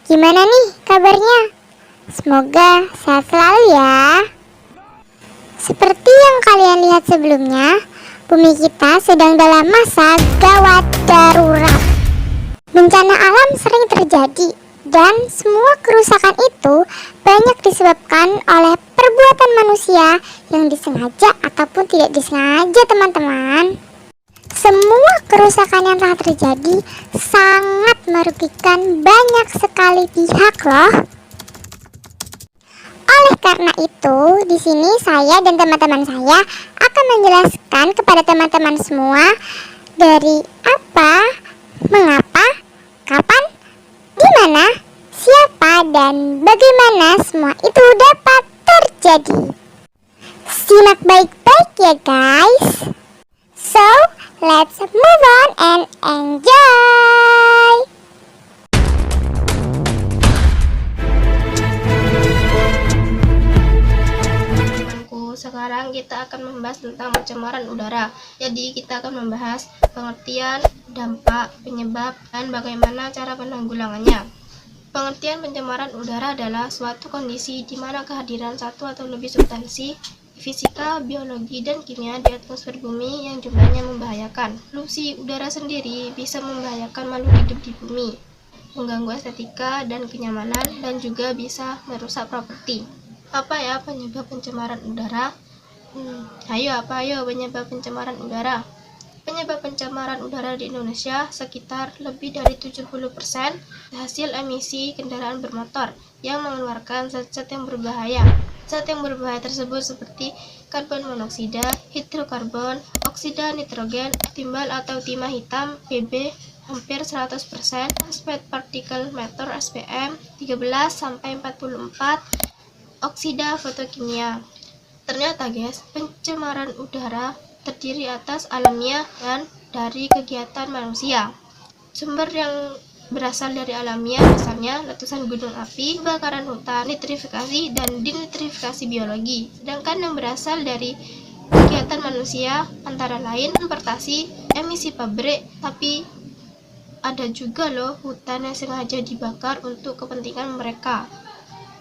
Gimana nih kabarnya? Semoga sehat selalu ya. Seperti yang kalian lihat sebelumnya, bumi kita sedang dalam masa gawat darurat. Bencana alam sering terjadi dan semua kerusakan itu banyak disebabkan oleh perbuatan manusia yang disengaja ataupun tidak disengaja, teman-teman. Semua kerusakan yang telah terjadi sangat merugikan banyak sekali pihak loh. Oleh karena itu, di sini saya dan teman-teman saya akan menjelaskan kepada teman-teman semua dari apa, mengapa, kapan, di mana, siapa, dan bagaimana semua itu dapat terjadi. Simak baik-baik ya guys. So, let's move on and enjoy. Sekarang kita akan membahas tentang pencemaran udara. Jadi kita akan membahas pengertian, dampak, penyebab, dan bagaimana cara penanggulangannya. Pengertian pencemaran udara adalah suatu kondisi di mana kehadiran satu atau lebih substansi fisika, biologi, dan kimia di atmosfer bumi yang jumlahnya membahayakan. Polusi udara sendiri bisa membahayakan makhluk hidup di bumi, mengganggu estetika dan kenyamanan, dan juga bisa merusak properti. Apa ya penyebab pencemaran udara? Ayo penyebab pencemaran udara. Penyebab pencemaran udara di Indonesia sekitar lebih dari 70% hasil emisi kendaraan bermotor yang mengeluarkan zat-zat yang berbahaya. Zat yang berbahaya tersebut seperti karbon monoksida, hidrokarbon, oksida nitrogen, timbal atau timah hitam (PB) hampir 100%, aspek partikel matter (SPM) 13-44, oksida fotokimia. Ternyata guys, pencemaran udara terdiri atas alamiah dan dari kegiatan manusia. Sumber yang berasal dari alamiah misalnya letusan gunung api, kebakaran hutan, nitrifikasi, dan denitrifikasi biologi. Sedangkan yang berasal dari kegiatan manusia antara lain importasi, emisi pabrik, tapi ada juga loh hutan yang sengaja dibakar untuk kepentingan mereka.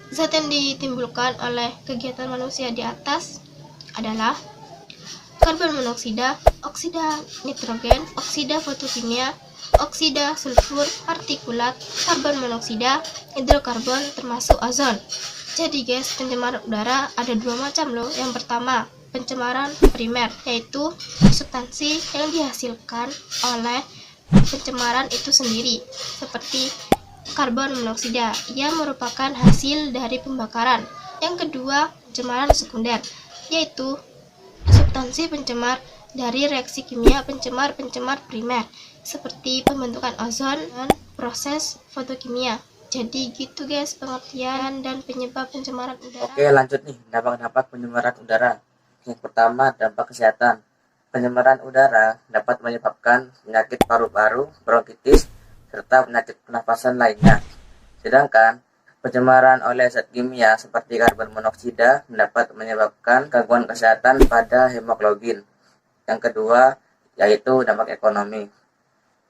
Zat yang ditimbulkan oleh kegiatan manusia di atas adalah karbon monoksida, oksida nitrogen, oksida fotokimia, oksida sulfur, partikulat, karbon monoksida, hidrokarbon, termasuk ozon. Jadi guys, pencemaran udara ada dua macam loh. Yang pertama, pencemaran primer, yaitu substansi yang dihasilkan oleh pencemaran itu sendiri, seperti karbon monoksida yang merupakan hasil dari pembakaran. Yang kedua, pencemaran sekunder, yaitu substansi pencemar dari reaksi kimia pencemar primer, seperti pembentukan ozon dan proses fotokimia. Jadi gitu guys pengertian dan penyebab pencemaran udara. Oke, lanjut nih, dampak-dampak pencemaran udara. Yang pertama, dampak kesehatan. Pencemaran udara dapat menyebabkan penyakit paru-paru, bronkitis, serta penyakit pernapasan lainnya. Sedangkan pencemaran oleh zat kimia seperti karbon monoksida dapat menyebabkan gangguan kesehatan pada hemoglobin. Yang kedua, yaitu dampak ekonomi.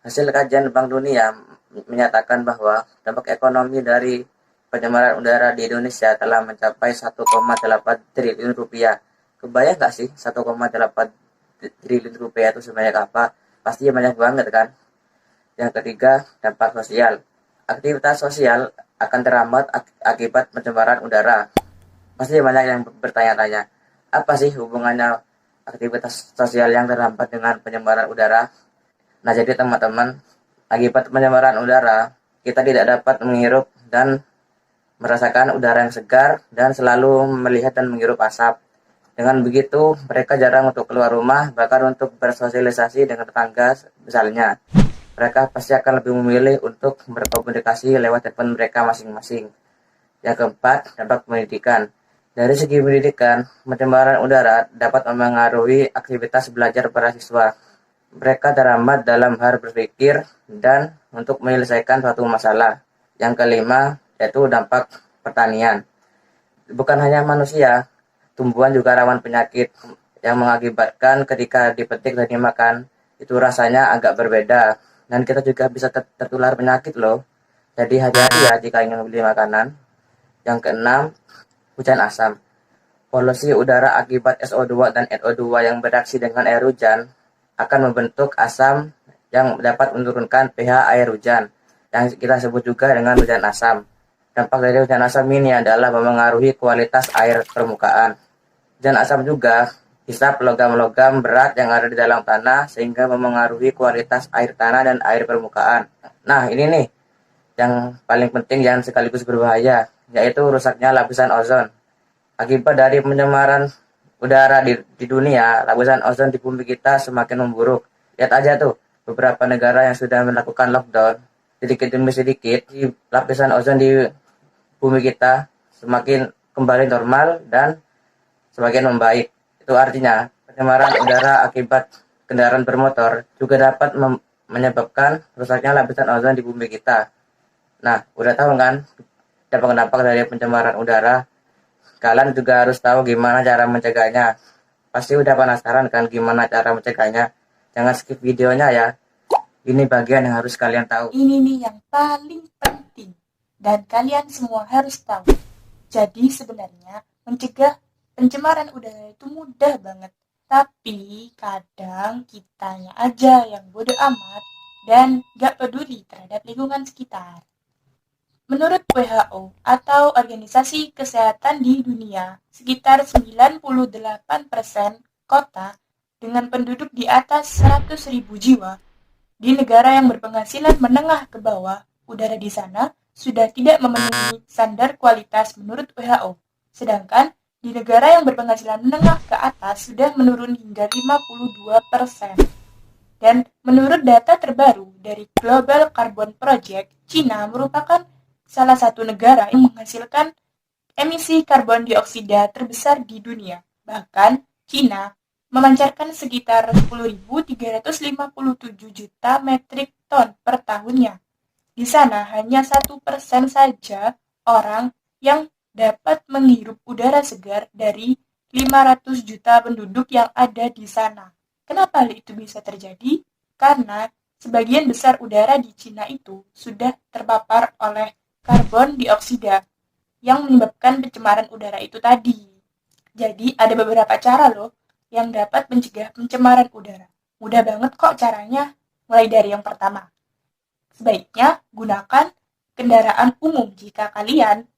Hasil kajian Bank Dunia menyatakan bahwa dampak ekonomi dari pencemaran udara di Indonesia telah mencapai 1,8 triliun rupiah. Kebayang nggak sih 1,8 triliun rupiah itu sebanyak apa? Pasti banyak banget kan? Yang ketiga, dampak sosial. Aktivitas sosial akan terhambat akibat pencemaran udara. Pasti banyak yang bertanya-tanya, apa sih hubungannya aktivitas sosial yang terhambat dengan pencemaran udara? Nah, jadi teman-teman, akibat pencemaran udara, kita tidak dapat menghirup dan merasakan udara yang segar dan selalu melihat dan menghirup asap. Dengan begitu, mereka jarang untuk keluar rumah, bahkan untuk bersosialisasi dengan tetangga misalnya. Mereka pasti akan lebih memilih untuk berkomunikasi lewat telepon mereka masing-masing. Yang keempat, dampak pendidikan. Dari segi pendidikan, pencemaran udara dapat memengaruhi aktivitas belajar para siswa. Mereka terhambat dalam hal berpikir dan untuk menyelesaikan suatu masalah. Yang kelima, yaitu dampak pertanian. Bukan hanya manusia, tumbuhan juga rawan penyakit yang mengakibatkan ketika dipetik dan dimakan, itu rasanya agak berbeda. Dan kita juga bisa tertular penyakit loh. Jadi hati-hati ya jika ingin beli makanan. Yang keenam, hujan asam. Polusi udara akibat SO2 dan NO2 yang bereaksi dengan air hujan akan membentuk asam yang dapat menurunkan pH air hujan, yang kita sebut juga dengan hujan asam. Dampak dari hujan asam ini adalah memengaruhi kualitas air permukaan. Hujan asam juga hisap logam-logam berat yang ada di dalam tanah sehingga memengaruhi kualitas air tanah dan air permukaan. Nah, ini nih yang paling penting yang sekaligus berbahaya, yaitu rusaknya lapisan ozon. Akibat dari pencemaran udara di dunia, lapisan ozon di bumi kita semakin memburuk. Lihat aja tuh, beberapa negara yang sudah melakukan lockdown, sedikit demi sedikit, lapisan ozon di bumi kita semakin kembali normal dan semakin membaik. Itu artinya, pencemaran udara akibat kendaraan bermotor juga dapat menyebabkan rusaknya lapisan ozon di bumi kita. Nah, udah tahu kan dampak-dampak dari pencemaran udara? Kalian juga harus tahu gimana cara mencegahnya. Pasti udah penasaran kan gimana cara mencegahnya? Jangan skip videonya ya. Ini bagian yang harus kalian tahu. Ini nih yang paling penting dan kalian semua harus tahu. Jadi sebenarnya mencegah pencemaran udara itu mudah banget. Tapi kadang kitanya aja yang bodoh amat dan gak peduli terhadap lingkungan sekitar. Menurut WHO atau Organisasi Kesehatan di Dunia, sekitar 98% kota dengan penduduk di atas 100.000 jiwa di negara yang berpenghasilan menengah ke bawah, udara di sana sudah tidak memenuhi standar kualitas menurut WHO. Sedangkan di negara yang berpenghasilan menengah ke atas sudah menurun hingga 52%. Dan menurut data terbaru dari Global Carbon Project, Cina merupakan salah satu negara yang menghasilkan emisi karbon dioksida terbesar di dunia. Bahkan, Cina memancarkan sekitar 10.357 juta metrik ton per tahunnya. Di sana hanya 1% saja orang yang dapat menghirup udara segar dari 500 juta penduduk yang ada di sana. Kenapa hal itu bisa terjadi? Karena sebagian besar udara di Cina itu sudah terpapar oleh karbon dioksida yang menyebabkan pencemaran udara itu tadi. Jadi ada beberapa cara loh yang dapat mencegah pencemaran udara. Mudah banget kok caranya. Mulai dari yang pertama, sebaiknya gunakan kendaraan umum jika kalian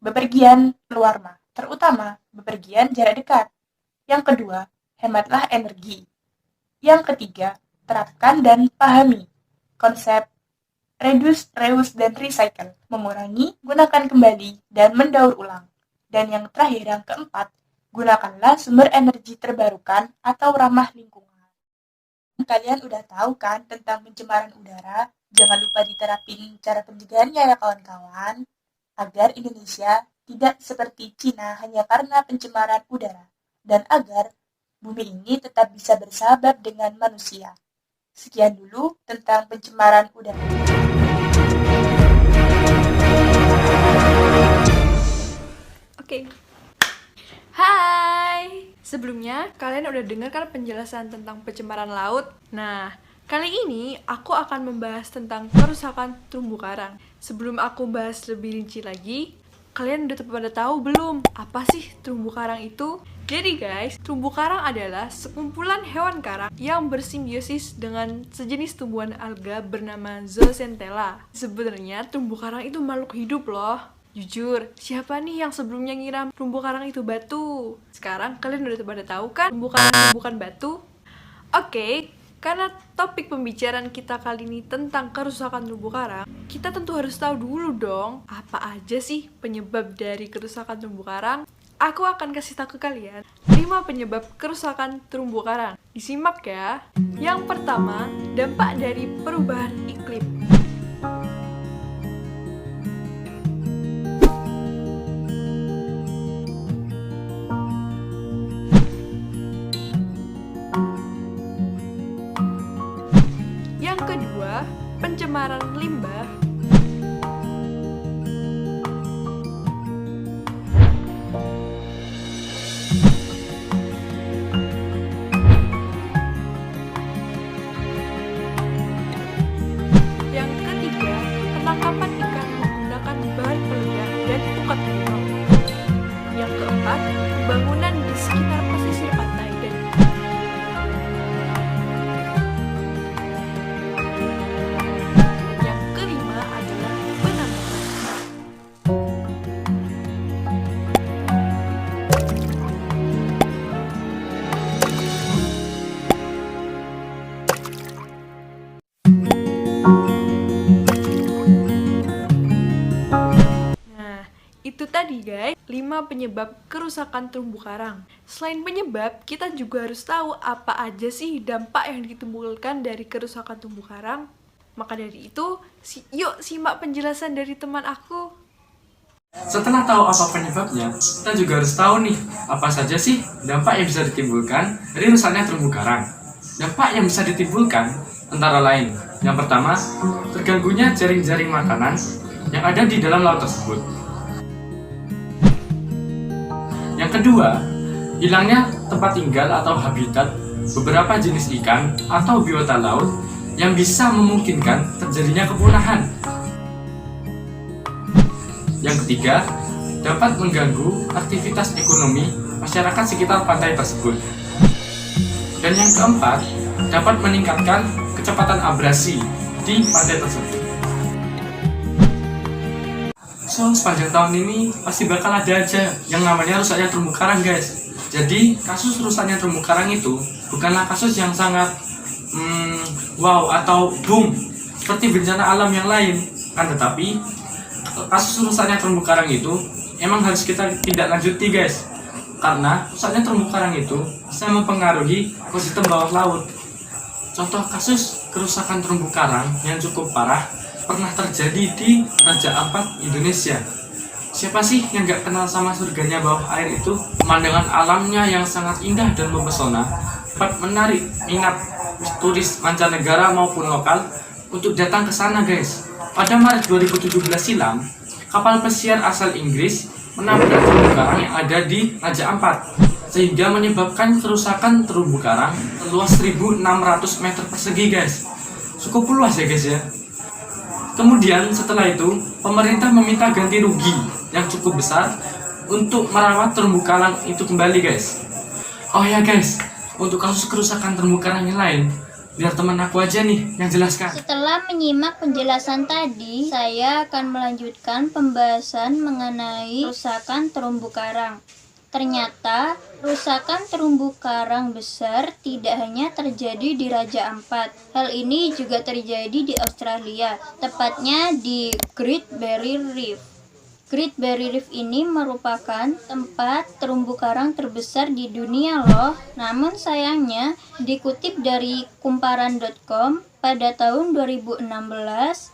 bepergian keluar rumah, terutama bepergian jarak dekat. Yang kedua, hematlah energi. Yang ketiga, terapkan dan pahami konsep reduce, reuse, dan recycle, mengurangi, gunakan kembali, dan mendaur ulang. Dan yang terakhir, yang keempat, gunakanlah sumber energi terbarukan atau ramah lingkungan. Kalian udah tahu kan tentang pencemaran udara? Jangan lupa diterapin cara pencegahannya ya kawan-kawan, agar Indonesia tidak seperti Cina hanya karena pencemaran udara, dan agar bumi ini tetap bisa bersahabat dengan manusia. Sekian dulu tentang pencemaran udara. Oke. Hai. Sebelumnya, kalian udah dengar kan penjelasan tentang pencemaran laut? Nah, kali ini aku akan membahas tentang kerusakan terumbu karang. Sebelum aku bahas lebih rinci lagi, kalian udah pada tahu belum apa sih terumbu karang itu? Jadi guys, terumbu karang adalah sekumpulan hewan karang yang bersimbiosis dengan sejenis tumbuhan alga bernama Zooxanthellae. Sebenarnya terumbu karang itu makhluk hidup loh. Jujur, siapa nih yang sebelumnya ngira terumbu karang itu batu? Sekarang kalian udah pada tahu kan terumbu karang itu bukan batu? Oke, karena topik pembicaraan kita kali ini tentang kerusakan terumbu karang, kita tentu harus tahu dulu dong apa aja sih penyebab dari kerusakan terumbu karang. Aku akan kasih tahu ke kalian 5 penyebab kerusakan terumbu karang. Disimak ya. Yang pertama, dampak dari perubahan iklim. Yang kedua, pencemaran limbah. Yang ketiga, penangkapan ikan pukat harimau. Yang keempat, bangunan di sekitar pesisir pantai dan yang kelima adalah penanaman. Nah, itu tadi guys, 5 penyebab kerusakan terumbu karang. Selain penyebab, kita juga harus tahu apa aja sih dampak yang ditimbulkan dari kerusakan terumbu karang. Maka dari itu, yuk simak penjelasan dari teman aku. Setelah tahu apa penyebabnya, kita juga harus tahu nih, apa saja sih dampak yang bisa ditimbulkan dari rusaknya terumbu karang. Dampak yang bisa ditimbulkan antara lain, yang pertama, terganggunya jaring-jaring makanan yang ada di dalam laut tersebut. Yang kedua, hilangnya tempat tinggal atau habitat beberapa jenis ikan atau biota laut yang bisa memungkinkan terjadinya kepunahan. Yang ketiga, dapat mengganggu aktivitas ekonomi masyarakat sekitar pantai tersebut. Dan yang keempat, dapat meningkatkan kecepatan abrasi di pantai tersebut. So, sepanjang tahun ini pasti bakal ada aja yang namanya rusaknya terumbu karang guys. Jadi, kasus rusaknya terumbu karang itu bukanlah kasus yang sangat wow atau boom seperti bencana alam yang lain. Kan tetapi, kasus rusaknya terumbu karang itu emang harus kita tidak lanjuti guys. Karena rusaknya terumbu karang itu bisa mempengaruhi ekosistem bawah laut. Contoh kasus kerusakan terumbu karang yang cukup parah pernah terjadi di Raja Ampat, Indonesia. Siapa sih yang gak kenal sama surganya bawah air itu? Pemandangan alamnya yang sangat indah dan mempesona dapat menarik minat turis mancanegara maupun lokal untuk datang ke sana guys. Pada Maret 2017 silam, kapal pesiar asal Inggris menabrak terumbu karang yang ada di Raja Ampat, sehingga menyebabkan kerusakan terumbu karang seluas 1.600 meter persegi guys. Cukup luas ya guys ya. Kemudian setelah itu, pemerintah meminta ganti rugi yang cukup besar untuk merawat terumbu karang itu kembali guys. Oh ya guys, untuk kasus kerusakan terumbu karang yang lain, biar teman aku aja nih yang jelaskan. Setelah menyimak penjelasan tadi, saya akan melanjutkan pembahasan mengenai kerusakan terumbu karang. Ternyata, kerusakan terumbu karang besar tidak hanya terjadi di Raja Ampat. Hal ini juga terjadi di Australia, tepatnya di Great Barrier Reef. Great Barrier Reef ini merupakan tempat terumbu karang terbesar di dunia loh. Namun sayangnya, dikutip dari kumparan.com, pada tahun 2016,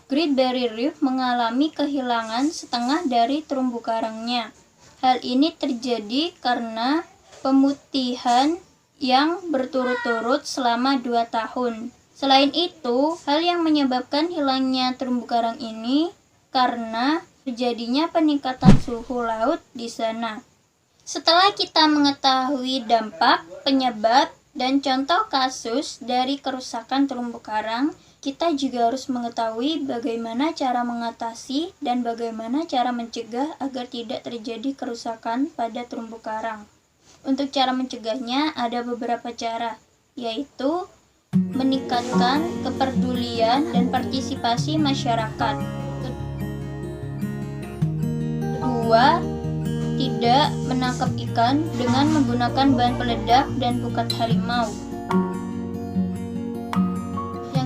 Great Barrier Reef mengalami kehilangan setengah dari terumbu karangnya. Hal ini terjadi karena pemutihan yang berturut-turut selama 2 tahun. Selain itu, hal yang menyebabkan hilangnya terumbu karang ini karena terjadinya peningkatan suhu laut di sana. Setelah kita mengetahui dampak, penyebab, dan contoh kasus dari kerusakan terumbu karang, kita juga harus mengetahui bagaimana cara mengatasi dan bagaimana cara mencegah agar tidak terjadi kerusakan pada terumbu karang. Untuk cara mencegahnya ada beberapa cara, yaitu meningkatkan kepedulian dan partisipasi masyarakat. Kedua, tidak menangkap ikan dengan menggunakan bahan peledak dan pukat harimau.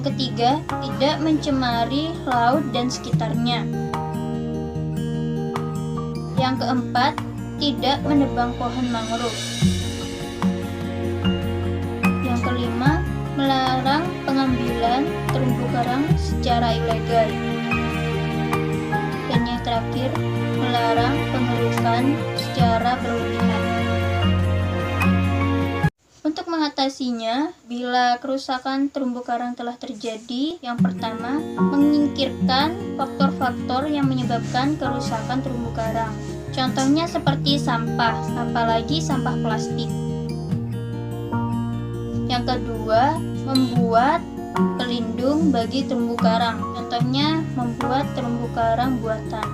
Ketiga, tidak mencemari laut dan sekitarnya. Yang keempat, tidak menebang pohon mangrove. Yang kelima, melarang pengambilan terumbu karang secara ilegal. Dan yang terakhir, melarang pengerukan secara berlebihan. Untuk mengatasinya, bila kerusakan terumbu karang telah terjadi, yang pertama, menyingkirkan faktor-faktor yang menyebabkan kerusakan terumbu karang. Contohnya seperti sampah, apalagi sampah plastik. Yang kedua, membuat pelindung bagi terumbu karang. Contohnya, membuat terumbu karang buatan.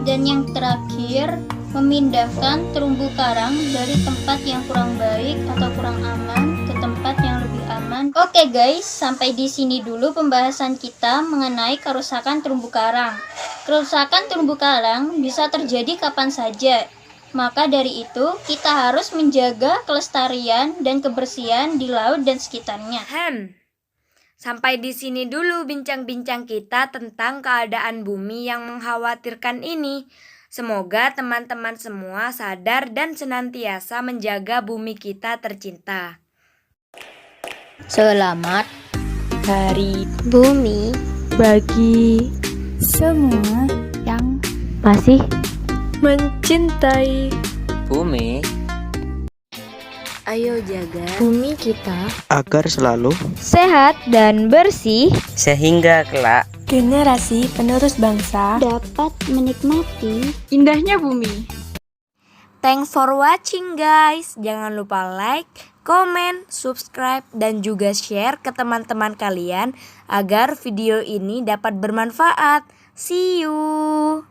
Dan yang terakhir, memindahkan terumbu karang dari tempat yang kurang baik atau kurang aman ke tempat yang lebih aman. Oke guys, sampai di sini dulu pembahasan kita mengenai kerusakan terumbu karang. Kerusakan terumbu karang bisa terjadi kapan saja. Maka dari itu, kita harus menjaga kelestarian dan kebersihan di laut dan sekitarnya. Sampai di sini dulu bincang-bincang kita tentang keadaan bumi yang mengkhawatirkan ini. Semoga teman-teman semua sadar dan senantiasa menjaga bumi kita tercinta. Selamat Hari Bumi bagi semua yang masih Mencintai Bumi Ayo jaga bumi kita agar selalu sehat dan bersih, sehingga kelak generasi penerus bangsa dapat menikmati indahnya bumi. Thanks for watching guys. Jangan lupa like, komen, subscribe, dan juga share ke teman-teman kalian agar video ini dapat bermanfaat. See you.